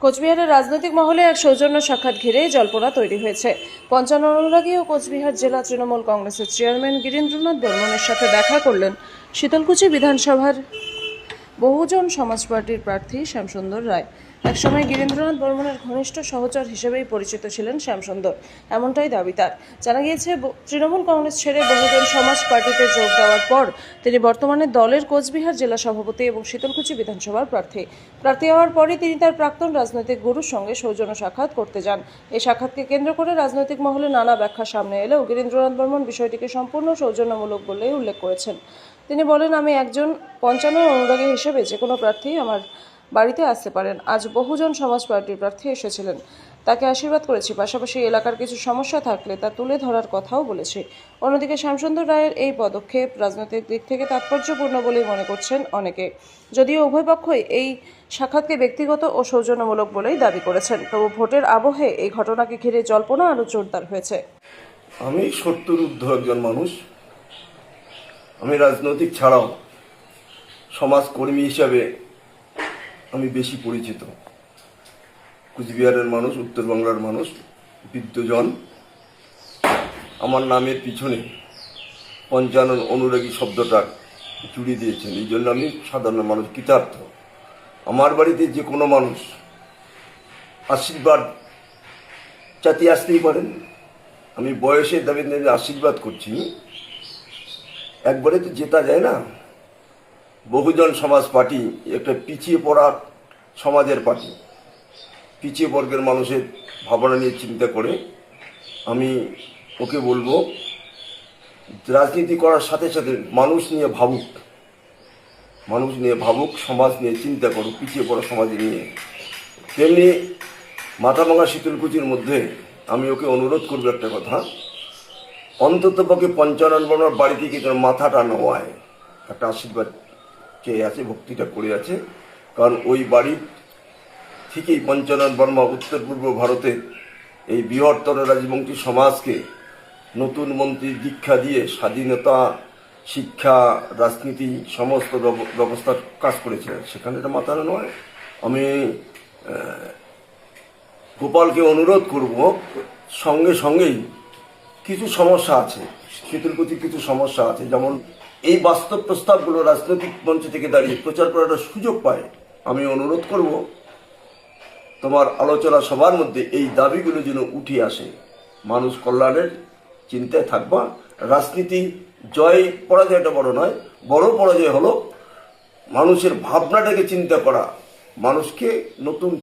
কোচবিহারের রাজনৈতিক মহলে এক সৌজন্য সাক্ষাৎ ঘিরে জল্পনা তৈরি হয়েছে। পঞ্চানন অনুরাগী ও কোচবিহার জেলা তৃণমূল কংগ্রেসের চেয়ারম্যান গিরীন্দ্রনাথ বর্মনের সাথে দেখা করলেন শীতলকুচি বিধানসভার বহুজন সমাজ পার্টির প্রার্থী শ্যামসুন্দর রায়। একসময় গিরীন্দ্রনাথ বর্মনের ঘনিষ্ঠ সহচর হিসেবেই পরিচিত ছিলেন শ্যামসুন্দর, এমনটাই দাবি তার। জানা গিয়েছে, তৃণমূল কংগ্রেস ছেড়ে বহুজন সমাজ পার্টিতে যোগ দেওয়ার পর তিনি বর্তমানে দলের কোচবিহার জেলা সভাপতি এবং শীতলকুচি বিধানসভার প্রার্থী হওয়ার পরই তিনি তার প্রাক্তন রাজনৈতিক গুরুর সঙ্গে সৌজন্য সাক্ষাৎ করতে যান। এই সাক্ষাৎকে কেন্দ্র করে রাজনৈতিক মহলে নানা ব্যাখ্যা সামনে এলেও গিরীন্দ্রনাথ বর্মন বিষয়টিকে সম্পূর্ণ সৌজন্যমূলক বলেই উল্লেখ করেছেন। তিনি বলেন, আমি একজন পঞ্চানন অনুরাগী হিসেবে যে কোনো প্রার্থী আমার বাড়িতে আসতে পারেন। আজ বহুজন সমাজ পার্টির প্রার্থী এসেছিলেন, তাকে আশীর্বাদ করেছি, পাশাপাশি এলাকার কিছু সমস্যা থাকলে তা তুলে ধরার কথাও বলেছি। অন্যদিকে শ্যামসুন্দর রায়ের এই পদক্ষেপ রাজনৈতিক দিক থেকে তাৎপর্যপূর্ণ বলেই মনে করছেন অনেকে, যদিও উভয় পক্ষই এই সাক্ষাৎকে ব্যক্তিগত ও সৌজন্যমূলক বলেই দাবি করেছেন। তবু ভোটের আবহে এই ঘটনাকে ঘিরে জল্পনা আরও জোরদার হয়েছে। আমি 70 ঊর্ধ্ব একজন মানুষ। আমি রাজনৈতিক ছাড়াও সমাজকর্মী হিসাবে আমি বেশি পরিচিত। কুচবিহারের মানুষ, উত্তরবাংলার মানুষ, বিদ্বজন আমার নামের পিছনে পঞ্চানন অনুরাগী শব্দটা জুড়ে দিয়েছেন। এই জন্য আমি সাধারণ মানুষ কৃতার্থ। আমার বাড়িতে যে কোনো মানুষ আশীর্বাদ চাইতে আসতেই পারেন। আমি বয়সের দাবি নিয়ে আশীর্বাদ করছি। একবারে তো জেতা যায় না। বহুজন সমাজ পার্টি একটা পিছিয়ে পড়া সমাজের পার্টি, পিছিয়ে বর্গের মানুষের ভাবনা নিয়ে চিন্তা করে আমি ওকে বলবো, রাজনীতি করার সাথে সাথে মানুষ নিয়ে ভাবুক, সমাজ নিয়ে চিন্তা করুক, পিছিয়ে পড়া সমাজ নিয়ে। তেমনি মাথাভাঙা শীতলকুচির মধ্যে আমি ওকে অনুরোধ করবো একটা কথা, অন্তত পক্ষে পঞ্চানন বর্মার বাড়ি থেকে তার মাথাটা নেওয়ায় একটা আশীর্বাদ চেয়ে আছে, ভক্তিটা করে আছে। কারণ ওই বাড়ির থেকেই পঞ্চানন বর্মা উত্তর পূর্ব ভারতের এই বৃহত্তর রাজবংশী সমাজকে নতুন মন্ত্রীর দীক্ষা দিয়ে স্বাধীনতা, শিক্ষা, রাজনীতি সমস্ত ব্যবস্থার কাজ করেছিলেন। সেখানে এটা মাথা নয়। আমি গোপালকে অনুরোধ করব, সঙ্গেই কিছু সমস্যা আছে, শীতলকুচির কিছু সমস্যা আছে, যেমন এই বাস্তব প্রস্তাবগুলো রাজনৈতিক মঞ্চ থেকে দাঁড়িয়ে প্রচার করার একটা সুযোগ পায়। আমি অনুরোধ করব তোমার আলোচনা সবার মধ্যে এই দাবিগুলো যেন উঠে আসে। মানুষ কল্যাণের চিন্তায় থাকবা। রাজনীতি জয় পরাজয়টা বড় নয়, বড় পরাজয় হলো মানুষের ভাবনাটাকে চিন্তা করা, মানুষকে নতুন